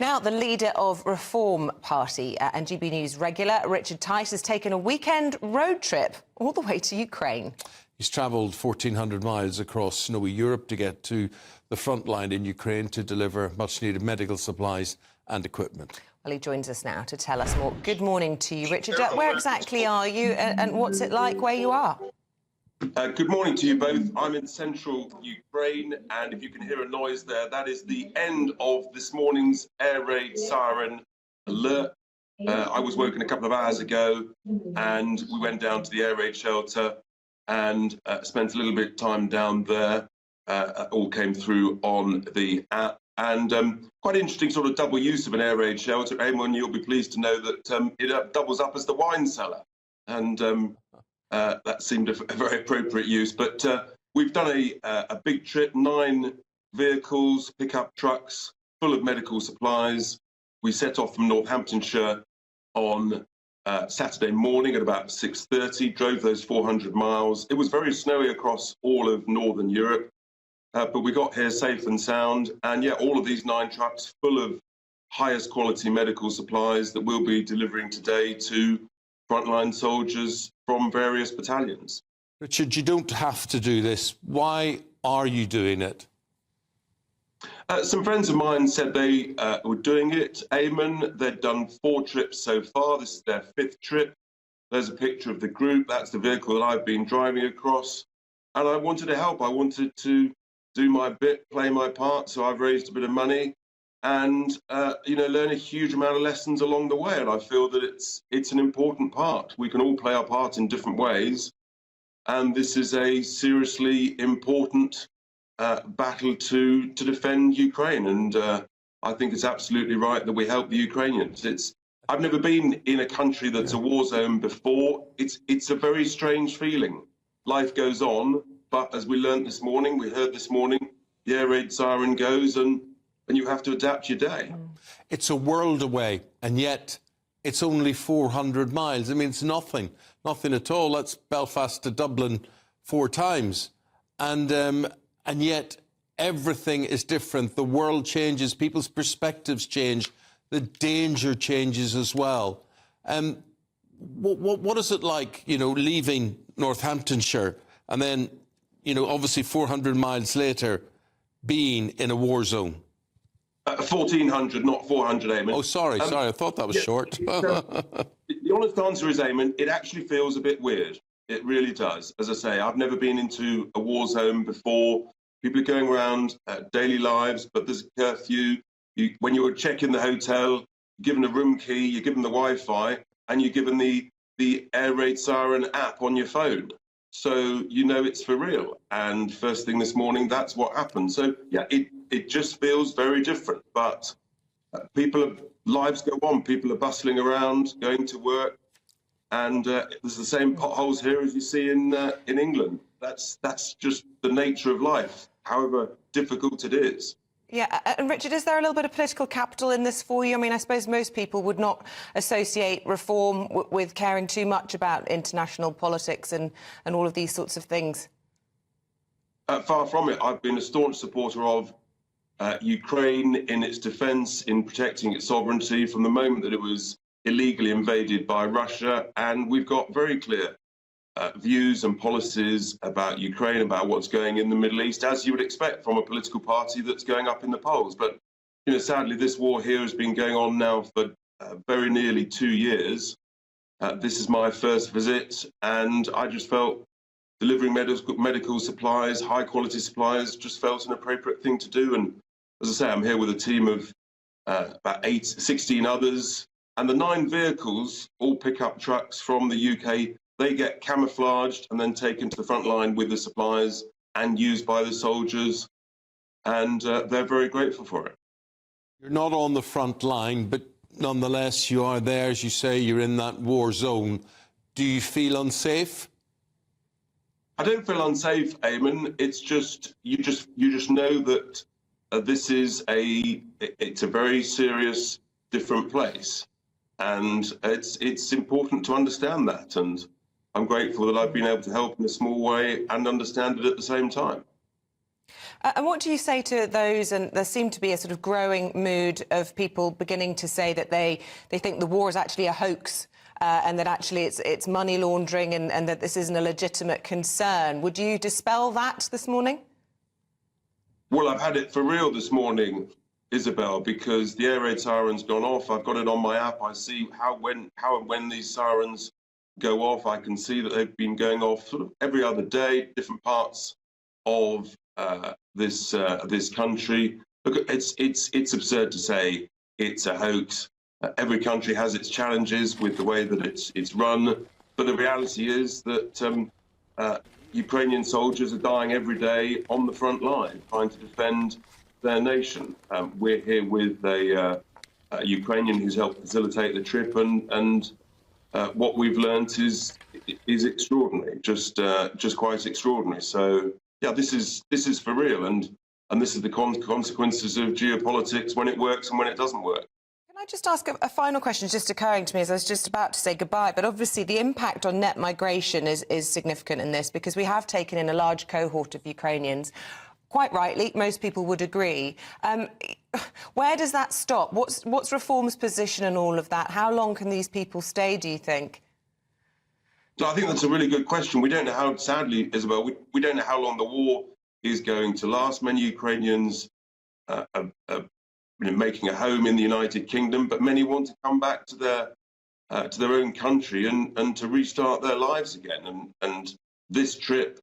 Now, the leader of Reform Party and GBNews regular, Richard Tice, has taken a weekend road trip all the way to Ukraine. He's travelled 1,400 miles across snowy Europe to get to the front line in Ukraine to deliver much-needed medical supplies and equipment. Well, he joins us now to tell us more. Good morning to you, Richard. Where exactly are you and what's it like where you are? Good morning to you both. I'm in central Ukraine, and if you can hear a noise there, that is the end of this morning's air raid siren alert. I was woken a couple of hours ago, and we went down to the air raid shelter and spent a little bit of time down there. All came through on the app, and quite interesting sort of double use of an air raid shelter. Eamon, you'll be pleased to know that it doubles up as the wine cellar, and that seemed a very appropriate use. But we've done a big trip, 9 vehicles, pickup trucks, full of medical supplies. We set off from Northamptonshire on Saturday morning at about 6:30, drove those 400 miles. It was very snowy across all of Northern Europe, but we got here safe and sound. And yeah, all of these 9 trucks full of highest quality medical supplies that we'll be delivering today to frontline soldiers from various battalions. Richard, you don't have to do this. Why are you doing it? Some friends of mine said they were doing it. Eamon, they'd done 4 trips so far. This is their 5th trip. There's a picture of the group. That's the vehicle that I've been driving across. And I wanted to help. I wanted to do my bit, play my part. So I've raised a bit of money and, learn a huge amount of lessons along the way. And I feel that it's an important part. We can all play our part in different ways. And this is a seriously important battle to defend Ukraine, and I think it's absolutely right that we help the Ukrainians. I've never been in a country that's a war zone before. It's a very strange feeling. Life goes on, but as we learned this morning, we heard this morning, the air raid siren goes, and you have to adapt your day. It's a world away, and yet it's only 400 miles. I mean, it's nothing at all. That's Belfast to Dublin 4 times, and yet everything is different. The world changes, people's perspectives change, the danger changes as well. What is it like, leaving Northamptonshire and then, obviously 400 miles later, being in a war zone? 1,400, not 400, Eamon. Oh, sorry, I thought that was short. The honest answer is, Eamon, it actually feels a bit weird. It really does. As I say, I've never been into a war zone before. People are going around daily lives, but there's a curfew. When you check in the hotel, you're given a room key, you're given the Wi-Fi, and you're given the air raid siren app on your phone. So it's for real. And first thing this morning, that's what happened. So yeah, it just feels very different. But lives go on. People are bustling around, going to work. And there's the same potholes here as you see in England. That's just the nature of life, however difficult it is. Yeah, and Richard, is there a little bit of political capital in this for you? I mean, I suppose most people would not associate reform with caring too much about international politics and all of these sorts of things. Far from it. I've been a staunch supporter of Ukraine in its defence, in protecting its sovereignty from the moment that it was illegally invaded by Russia, and we've got very clear views and policies about Ukraine, about what's going in the Middle East, as you would expect from a political party that's going up in the polls. But sadly, this war here has been going on now for very nearly 2 years. This is my first visit, and I just felt delivering medical supplies, high quality supplies, just felt an appropriate thing to do. And as I say, I'm here with a team of about 16 others. And the 9 vehicles, all pickup trucks from the UK, they get camouflaged and then taken to the front line with the supplies and used by the soldiers. And they're very grateful for it. You're not on the front line, but nonetheless, you are there. As you say, you're in that war zone. Do you feel unsafe? I don't feel unsafe, Eamon. It's just, you just know that this is it's a very serious, different place. And it's important to understand that, and I'm grateful that I've been able to help in a small way and understand it at the same time. And what do you say to those, and there seemed to be a sort of growing mood of people beginning to say that they think the war is actually a hoax, and that actually it's money laundering, and that this isn't a legitimate concern. Would you dispel that this morning? Well, I've had it for real this morning, Isabel, because the air raid siren's gone off. I've got it on my app. I see how and when these sirens go off. I can see that they've been going off sort of every other day, different parts of this country. Look, it's absurd to say it's a hoax. Every country has its challenges with the way that it's run, but the reality is that Ukrainian soldiers are dying every day on the front line, trying to defend their nation. We're here with a Ukrainian who's helped facilitate the trip, and what we've learned is extraordinary, just quite extraordinary. So yeah, this is for real, and this is the consequences of geopolitics when it works and when it doesn't work. Can I just ask a final question, just occurring to me as I was just about to say goodbye, but obviously the impact on net migration is significant in this, because we have taken in a large cohort of Ukrainians. Quite rightly, most people would agree. Where does that stop? What's Reform's position in all of that? How long can these people stay, do you think? So I think that's a really good question. We don't know how, sadly, Isabel, we don't know how long the war is going to last. Many Ukrainians are making a home in the United Kingdom, but many want to come back to their own country and to restart their lives again. And this trip,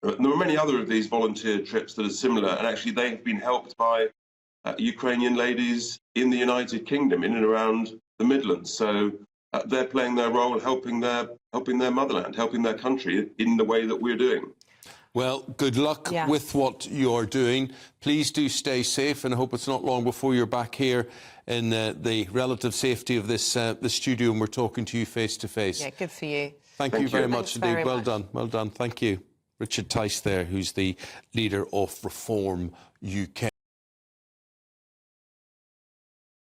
there are many other of these volunteer trips that are similar, and actually they have been helped by Ukrainian ladies in the United Kingdom, in and around the Midlands. So they're playing their role, helping their motherland, helping their country in the way that we're doing. Well, good luck with what you're doing. Please do stay safe, and I hope it's not long before you're back here in the relative safety of this the studio, and we're talking to you face to face. Yeah, good for you. Thank you very much indeed. Very well much. done. Well done. Thank you. Richard Tice there, who's the leader of Reform UK.